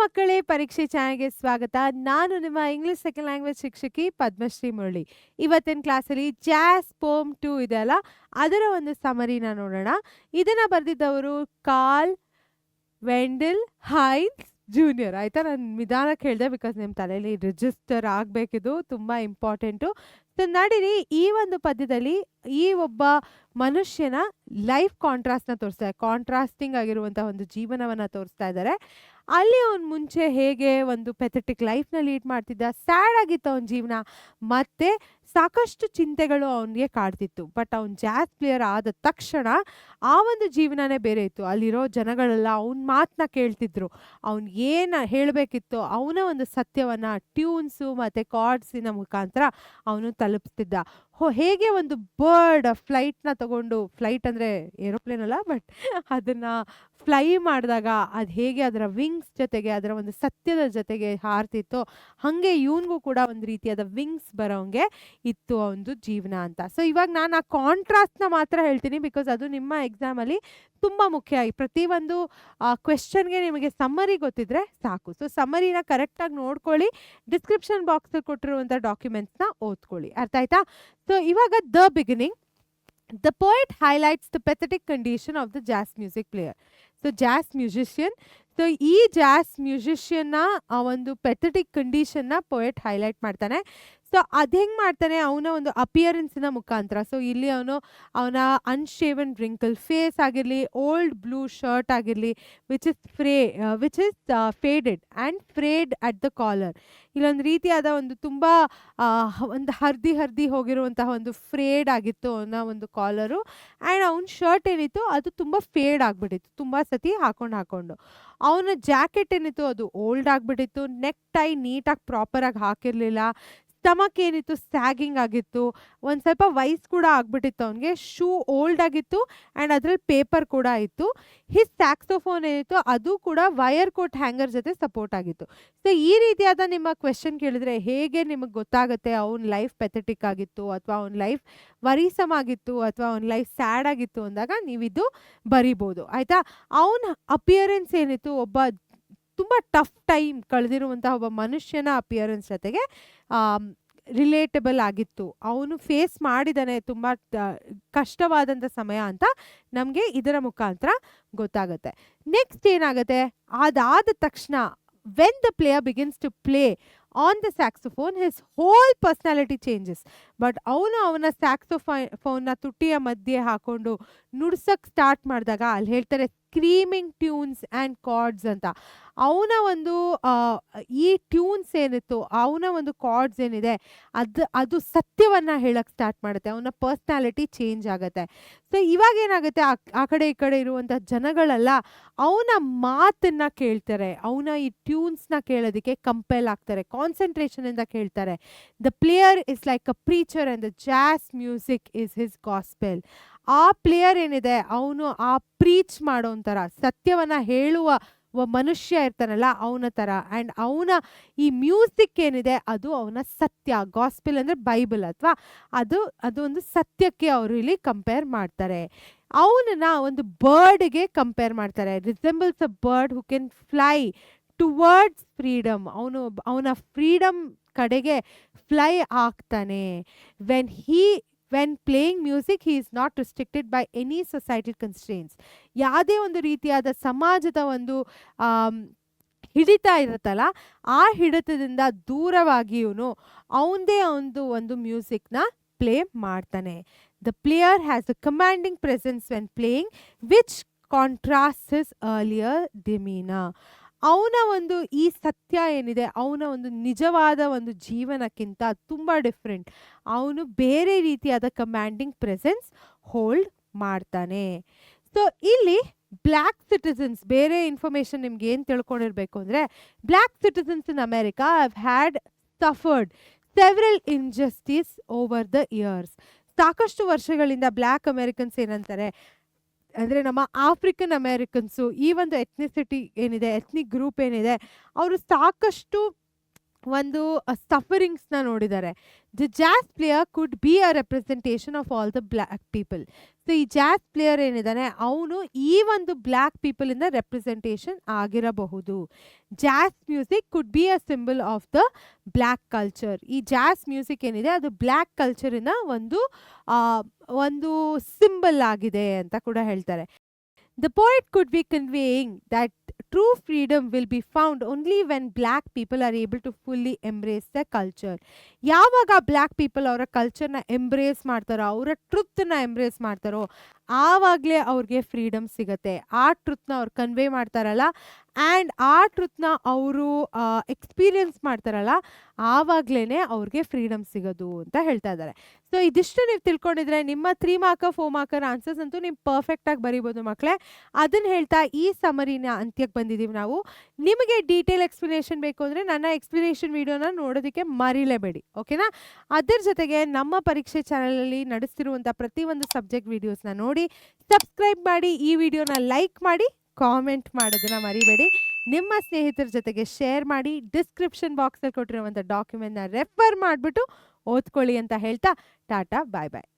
ಮಕ್ಕಳೇ, ಪರೀಕ್ಷೆ ಚಾನೆಲ್‌ಗೆ ಸ್ವಾಗತ. ನಾನು ನಿಮ್ಮ ಇಂಗ್ಲಿಷ್ ಸೆಕೆಂಡ್ ಲ್ಯಾಂಗ್ವೇಜ್ ಶಿಕ್ಷಕಿ ಪದ್ಮಶ್ರೀ ಮುರಳಿ. ಇವತ್ತಿನ ಕ್ಲಾಸಲ್ಲಿ ಜಾಸ್ ಪೋಮ್ 2 ಇದೆ ಅಲ್ಲ, ಅದರ ಒಂದು ಸಮರಿನ ನೋಡೋಣ. ಇದನ್ನ ಬರೆದಿದ್ದವರು ಕಾರ್ಲ್ ವೆಂಡೆಲ್ ಹೈನ್ಸ್ ಜೂನಿಯರ್. ಆಯ್ತಾ, ನಾನು ನಿಧಾನಕ್ಕೆ ಹೇಳಿದೆ ಬಿಕಾಸ್ ನಿಮ್ಮ ತಲೆಯಲ್ಲಿ ರಿಜಿಸ್ಟರ್ ಆಗಬೇಕಿದು, ತುಂಬ ಇಂಪಾರ್ಟೆಂಟು. ಸೊ ನಡೀರಿ, ಈ ಒಂದು ಪದ್ಯದಲ್ಲಿ ಈ ಒಬ್ಬ ಮನುಷ್ಯನ ಲೈಫ್ ಕಾಂಟ್ರಾಸ್ಟ್ನ ತೋರಿಸ್ತಾರೆ. ಕಾಂಟ್ರಾಸ್ಟಿಂಗ್ ಆಗಿರುವಂಥ ಒಂದು ಜೀವನವನ್ನು ತೋರಿಸ್ತಾ ಇದ್ದಾರೆ. ಅಲ್ಲಿ ಅವ್ನು ಮುಂಚೆ ಹೇಗೆ ಒಂದು ಪೆಥೆಟಿಕ್ ಲೈಫ್ನ ಲೀಡ್ ಮಾಡ್ತಿದ್ದ, ಸ್ಯಾಡ್ ಆಗಿತ್ತು ಅವನ ಜೀವನ, ಮತ್ತು ಸಾಕಷ್ಟು ಚಿಂತೆಗಳು ಅವನಿಗೆ ಕಾಡ್ತಿತ್ತು. ಬಟ್ ಅವ್ನು ಜಾಸ್ ಪ್ಲೇಯರ್ ಆದ ತಕ್ಷಣ ಆ ಒಂದು ಜೀವನನೇ ಬೇರೆ ಇತ್ತು. ಅಲ್ಲಿರೋ ಜನಗಳೆಲ್ಲ ಅವನ ಮಾತನ್ನ ಕೇಳ್ತಿದ್ರು. ಅವ್ನು ಏನು ಹೇಳಬೇಕಿತ್ತು, ಅವನ ಒಂದು ಸತ್ಯವನ್ನು ಟ್ಯೂನ್ಸು ಮತ್ತು ಕಾರ್ಡ್ಸಿನ ಮುಖಾಂತರ ಅವನು ತಲುಪಿಸ್ತಿದ್ದ. ಹೇಗೆ ಒಂದು ಬರ್ಡ್ ಫ್ಲೈಟ್ನ ತಗೊಂಡು, ಫ್ಲೈಟ್ ಅಂದರೆ ಏರೋಪ್ಲೇನ್ ಅಲ್ಲ, ಬಟ್ ಅದನ್ನು ಫ್ಲೈ ಮಾಡಿದಾಗ ಅದು ಹೇಗೆ ಅದರ ವಿಂಗ್ಸ್ ಜೊತೆಗೆ, ಅದರ ಒಂದು ಸತ್ಯದ ಜೊತೆಗೆ ಹಾರ್ತಿತ್ತೋ, ಹಾಗೆ ಇವನಿಗೂ ಕೂಡ ಒಂದು ರೀತಿಯಾದ ವಿಂಗ್ಸ್ ಬರೋಂಗೆ ಇತ್ತು ಅವನದು ಜೀವನ ಅಂತ. ಸೊ ಇವಾಗ ನಾನು ಆ ಕಾಂಟ್ರಾಸ್ಟ್ನ ಮಾತ್ರ ಹೇಳ್ತೀನಿ, ಬಿಕಾಸ್ ಅದು ನಿಮ್ಮ ಎಕ್ಸಾಮಲ್ಲಿ ತುಂಬ ಮುಖ್ಯ. ಪ್ರತಿಯೊಂದು ಕ್ವೆಶ್ಚನ್ಗೆ ನಿಮಗೆ ಸಮ್ಮರಿ ಗೊತ್ತಿದ್ರೆ ಸಾಕು. ಸೊ ಸಮ್ಮರಿನ ಕರೆಕ್ಟಾಗಿ ನೋಡ್ಕೊಳ್ಳಿ, ಡಿಸ್ಕ್ರಿಪ್ಷನ್ ಬಾಕ್ಸಲ್ಲಿ ಕೊಟ್ಟಿರುವಂಥ ಡಾಕ್ಯುಮೆಂಟ್ಸ್ನ ಓದ್ಕೊಳ್ಳಿ. ಅರ್ಥ ಆಯ್ತಾ? ಸೊ ಇವಾಗ the beginning. The poet highlights the pathetic condition of the jazz music player. So jazz musician. So ಈ ಜಾಸ್ ಮ್ಯೂಸಿಷಿಯನ್ನ ಆ ಒಂದು ಪೆಥೆಟಿಕ್ ಕಂಡೀಷನ್ನ ಪೊಯೆಟ್ ಹೈಲೈಟ್ ಮಾಡ್ತಾನೆ. ಸೊ ಅದು ಹೆಂಗೆ ಮಾಡ್ತಾನೆ, ಅವನ ಒಂದು ಅಪಿಯರೆನ್ಸಿನ ಮುಖಾಂತರ. ಸೊ ಇಲ್ಲಿ ಅವನ ಅನ್ಶೇವನ್ ರಿಂಕಲ್ ಫೇಸ್ ಆಗಿರಲಿ, ಓಲ್ಡ್ ಬ್ಲೂ ಶರ್ಟ್ ಆಗಿರಲಿ, which is faded and frayed at the collar. ಇಲ್ಲೊಂದು ರೀತಿಯಾದ ಒಂದು ತುಂಬ ಒಂದು ಹರಿದಿ ಹೋಗಿರುವಂತಹ ಒಂದು ಫ್ರೇಡ್ ಆಗಿತ್ತು ಅವನ ಒಂದು ಕಾಲರು. ಆ್ಯಂಡ್ ಅವ್ನ ಶರ್ಟ್ ಏನಿತ್ತು ಅದು ತುಂಬ ಫೇಡ್ ಆಗಿಬಿಟ್ಟಿತ್ತು, ತುಂಬ ಸತಿ ಹಾಕೊಂಡು. ಅವನ ಜಾಕೆಟ್ ಏನಿತ್ತು ಅದು ಓಲ್ಡ್ ಆಗಿಬಿಟ್ಟಿತ್ತು. ನೆಕ್ ಟೈ ನೀಟಾಗಿ ಪ್ರಾಪರಾಗಿ ಹಾಕಿರಲಿಲ್ಲ. ಸ್ಟಮಕ್ ಏನಿತ್ತು ಸ್ಯಾಗಿಂಗ್ ಆಗಿತ್ತು. ಒಂದು ಸ್ವಲ್ಪ ವಯಸ್ಸು ಕೂಡ ಆಗ್ಬಿಟ್ಟಿತ್ತು ಅವನಿಗೆ. ಶೂ ಓಲ್ಡ್ ಆಗಿತ್ತು ಆ್ಯಂಡ್ ಅದರಲ್ಲಿ ಪೇಪರ್ ಕೂಡ ಇತ್ತು. ಹಿಸ್ ಸ್ಯಾಕ್ಸೋಫೋನ್ ಏನಿತ್ತು ಅದು ಕೂಡ ವಯರ್ ಕೋಟ್ ಹ್ಯಾಂಗರ್ ಜೊತೆ ಸಪೋರ್ಟ್ ಆಗಿತ್ತು. ಸೊ ಈ ರೀತಿಯಾದ ನಿಮ್ಮ ಕ್ವೆಶನ್ ಕೇಳಿದ್ರೆ ಹೇಗೆ ನಿಮಗೆ ಗೊತ್ತಾಗುತ್ತೆ ಅವನ ಲೈಫ್ ಪೆಥೆಟಿಕ್ ಆಗಿತ್ತು ಅಥವಾ ಅವನ ಲೈಫ್ ವರೀಸಮ್ ಆಗಿತ್ತು ಅಥವಾ ಅವನ ಲೈಫ್ ಸ್ಯಾಡ್ ಆಗಿತ್ತು ಅಂದಾಗ ನೀವಿದು ಬರಿಬೋದು. ಆಯಿತಾ? ಅವನ ಅಪಿಯರೆನ್ಸ್ ಏನಿತ್ತು, ಒಬ್ಬ ತುಂಬ ಟಫ್ ಟೈಮ್ ಕಳೆದಿರುವಂತಹ ಒಬ್ಬ ಮನುಷ್ಯನ ಅಪಿಯರೆನ್ಸ್ ಜೊತೆಗೆ ರಿಲೇಟಬಲ್ ಆಗಿತ್ತು. ಅವನು ಫೇಸ್ ಮಾಡಿದ್ದಾನೆ ತುಂಬ ಕಷ್ಟವಾದಂಥ ಸಮಯ ಅಂತ ನಮಗೆ ಇದರ ಮುಖಾಂತರ ಗೊತ್ತಾಗುತ್ತೆ. ನೆಕ್ಸ್ಟ್ ಏನಾಗುತ್ತೆ, ಅದಾದ ತಕ್ಷಣ when the player begins to play on the saxophone his whole personality changes. But ಅವನ ಸ್ಯಾಕ್ಸೋಫೋನ್ನ ತುಟಿಯ ಮಧ್ಯೆ ಹಾಕೊಂಡು ನುಡ್ಸಕ್ಕೆ ಸ್ಟಾರ್ಟ್ ಮಾಡಿದಾಗ ಅಲ್ಲಿ ಹೇಳ್ತಾರೆ ಸ್ಕ್ರೀಮಿಂಗ್ ಟ್ಯೂನ್ಸ್ ಆ್ಯಂಡ್ ಕಾರ್ಡ್ಸ್ ಅಂತ. ಅವನ ಒಂದು ಈ ಟ್ಯೂನ್ಸ್ ಏನಿತ್ತು, ಅವನ ಒಂದು ಕಾರ್ಡ್ಸ್ ಏನಿದೆ ಅದು ಸತ್ಯವನ್ನು ಹೇಳಕ್ಕೆ ಸ್ಟಾರ್ಟ್ ಮಾಡುತ್ತೆ. ಅವನ ಪರ್ಸ್ನಾಲಿಟಿ ಚೇಂಜ್ ಆಗುತ್ತೆ. ಸೊ ಇವಾಗ ಏನಾಗುತ್ತೆ, ಆ ಕಡೆ ಈ ಕಡೆ ಇರುವಂಥ ಜನಗಳೆಲ್ಲ ಅವನ ಮಾತನ್ನು ಕೇಳ್ತಾರೆ, ಅವನ ಈ ಟ್ಯೂನ್ಸ್ನ ಕೇಳೋದಕ್ಕೆ ಕಂಪೆಲ್ ಆಗ್ತಾರೆ, ಕಾನ್ಸಂಟ್ರೇಷನಿಂದ ಕೇಳ್ತಾರೆ. The player is like a preacher and the ಜಾಸ್ ಮ್ಯೂಸಿಕ್ ಇಸ್ ಹಿಸ್ ಗಾಸ್ಪೆಲ್. ಆ ಪ್ಲೇಯರ್ ಏನಿದೆ ಅವನು ಆ ಪ್ರೀಚ್ ಮಾಡೋ ಥರ, ಸತ್ಯವನ್ನು ಹೇಳುವ ಮನುಷ್ಯ ಇರ್ತಾನಲ್ಲ ಅವನ ಥರ. ಆ್ಯಂಡ್ ಅವನ ಈ ಮ್ಯೂಸಿಕ್ ಏನಿದೆ ಅದು ಅವನ ಸತ್ಯ. ಗಾಸ್ಪೆಲ್ ಅಂದರೆ ಬೈಬಲ್ ಅಥವಾ ಅದು ಒಂದು ಸತ್ಯಕ್ಕೆ ಅವರು ಇಲ್ಲಿ ಕಂಪೇರ್ ಮಾಡ್ತಾರೆ. ಅವನನ್ನ ಒಂದು ಬರ್ಡ್ಗೆ ಕಂಪೇರ್ ಮಾಡ್ತಾರೆ. Resembles a bird who can fly towards freedom. ಅವನ ಫ್ರೀಡಮ್ ಕಡೆಗೆ ಫ್ಲೈ ಆಗ್ತಾನೆ. When playing music, he is not restricted by any societal constraints. ಯಾವುದೇ ಒಂದು ರೀತಿಯಾದ ಸಮಾಜದ ಒಂದು ಹಿಡಿತ ಇರುತ್ತಲ್ಲ, ಆ ಹಿಡಿತದಿಂದ ದೂರವಾಗಿ ಇವನು ಅವನದೇ ಒಂದು ಮ್ಯೂಸಿಕ್ನ ಪ್ಲೇ ಮಾಡ್ತಾನೆ. The player has a commanding presence when playing which contrast his earlier demeanour. ಅವನ ಒಂದು ಈ ಸತ್ಯ ಏನಿದೆ, ಅವನ ಒಂದು ನಿಜವಾದ ಒಂದು ಜೀವನಕ್ಕಿಂತ ತುಂಬ ಡಿಫ್ರೆಂಟ್. ಅವನು ಬೇರೆ ರೀತಿಯಾದ ಕಮಾಂಡಿಂಗ್ ಪ್ರೆಸೆನ್ಸ್ ಹೋಲ್ಡ್ ಮಾಡ್ತಾನೆ. ಸೊ ಇಲ್ಲಿ ಬ್ಲ್ಯಾಕ್ ಸಿಟಿಸನ್ಸ್, ಬೇರೆ ಇನ್ಫಾರ್ಮೇಷನ್ ನಿಮ್ಗೆ ಏನು ತಿಳ್ಕೊಂಡಿರಬೇಕು ಅಂದರೆ, black citizens in America have had suffered several injustice over the years. ಸಾಕಷ್ಟು ವರ್ಷಗಳಿಂದ ಬ್ಲ್ಯಾಕ್ ಅಮೆರಿಕನ್ಸ್ ಏನಂತಾರೆ ಅಂದರೆ, ನಮ್ಮ ಆಫ್ರಿಕನ್ ಅಮೇರಿಕನ್ಸು, ಈ ಒಂದು ಎಥ್ನಿಸಿಟಿ ಏನಿದೆ, ಎಥ್ನಿಕ್ ಗ್ರೂಪ್ ಏನಿದೆ, ಅವರು ಸಾಕಷ್ಟು ಒಂದು ಸಫರಿಂಗ್ಸ್‌ನ ನೋಡಿದ್ದಾರೆ. The jazz player could be a representation of all the black people. So ಈ ಜಾಝ್ ಪ್ಲೇಯರ್ ಏನಿದ್ದಾನೆ ಅವನು ಈ ಒಂದು ಬ್ಲಾಕ್ ಪೀಪಲ್ ಇಂದ ರೆಪ್ರೆಸೆಂಟೇಷನ್ ಆಗಿರಬಹುದು. Jazz music could be a symbol of the black culture. ಈ ಜಾಝ್ ಮ್ಯೂಸಿಕ್ ಏನಿದೆ ಅದು ಬ್ಲಾಕ್ ಕಲ್ಚರಿನ ಆ, ಒಂದು ಸಿಂಬಲ್ ಆಗಿದೆ ಅಂತ ಕೂಡ ಹೇಳ್ತಾರೆ. The poet could be conveying that true freedom will be found only when black people are able to fully embrace their culture. ಯಾವಾಗ ಬ್ಲ್ಯಾಕ್ ಪೀಪಲ್ ಅವರ ಕಲ್ಚರ್ನ ಎಂಬ್ರೇಸ್ ಮಾಡ್ತಾರೋ, ಅವರ ಟ್ರುತ್ನ ಎಂಬ್ರೇಸ್ ಮಾಡ್ತಾರೋ, ಆವಾಗಲೇ ಅವ್ರಿಗೆ ಫ್ರೀಡಮ್ ಸಿಗತ್ತೆ. ಆ ಟ್ರುತ್ನ ಅವ್ರು ಕನ್ವೆ ಮಾಡ್ತಾರಲ್ಲ ಆ್ಯಂಡ್ ಆ ಟ್ರುತ್ನ ಅವರು ಎಕ್ಸ್ಪೀರಿಯನ್ಸ್ ಮಾಡ್ತಾರಲ್ಲ, ಆವಾಗಲೇ ಅವ್ರಿಗೆ ಫ್ರೀಡಮ್ ಸಿಗೋದು ಅಂತ ಹೇಳ್ತಾ ಇದ್ದಾರೆ. ಸೊ ಇದಿಷ್ಟು ನೀವು ತಿಳ್ಕೊಂಡಿದ್ರೆ ನಿಮ್ಮ 3 ಮಾರ್ಕರ್ 4 ಮಾರ್ಕರ್ ಆನ್ಸರ್ಸ್ ಅಂತೂ ನೀವು ಪರ್ಫೆಕ್ಟಾಗಿ ಬರೀಬೋದು ಮಕ್ಕಳೇ. ಅದನ್ನು ಹೇಳ್ತಾ ಈ ಸಮರಿನ ಅಂತ್ಯಕ್ಕೆ ಬಂದಿದ್ದೀವಿ ನಾವು. ನಿಮಗೆ ಡೀಟೇಲ್ ಎಕ್ಸ್ಪ್ಲನೇಷನ್ ಬೇಕು ಅಂದರೆ ನನ್ನ ಎಕ್ಸ್ಪ್ಲನೇಷನ್ ವಿಡಿಯೋನ ನೋಡೋದಕ್ಕೆ ಮರಿಲೇಬೇಡಿ, ಓಕೆನಾ? ಅದರ ಜೊತೆಗೆ ನಮ್ಮ ಪರೀಕ್ಷೆ ಚಾನಲಲ್ಲಿ ನಡೆಸ್ತಿರುವಂಥ ಪ್ರತಿಯೊಂದು ಸಬ್ಜೆಕ್ಟ್ ವೀಡಿಯೋಸ್ನ ನೋಡಿ, ಸಬ್ಸ್ಕ್ರೈಬ್ ಮಾಡಿ, ಈ ವಿಡಿಯೋನ ಲೈಕ್ ಮಾಡಿ, ಕಾಮೆಂಟ್ ಮಾಡೋದನ್ನ ಮರಿಬೇಡಿ. ನಿಮ್ಮ ಸ್ನೇಹಿತರ ಜೊತೆಗೆ ಶೇರ್ ಮಾಡಿ, ಡಿಸ್ಕ್ರಿಪ್ಷನ್ ಬಾಕ್ಸಲ್ಲಿ ಕೊಟ್ಟಿರುವಂಥ ಡಾಕ್ಯುಮೆಂಟ್ನ ರೆಫರ್ ಮಾಡಿಬಿಟ್ಟು ಓದ್ಕೊಳ್ಳಿ ಅಂತ ಹೇಳ್ತಾ ಟಾಟಾ ಬಾಯ್ ಬಾಯ್.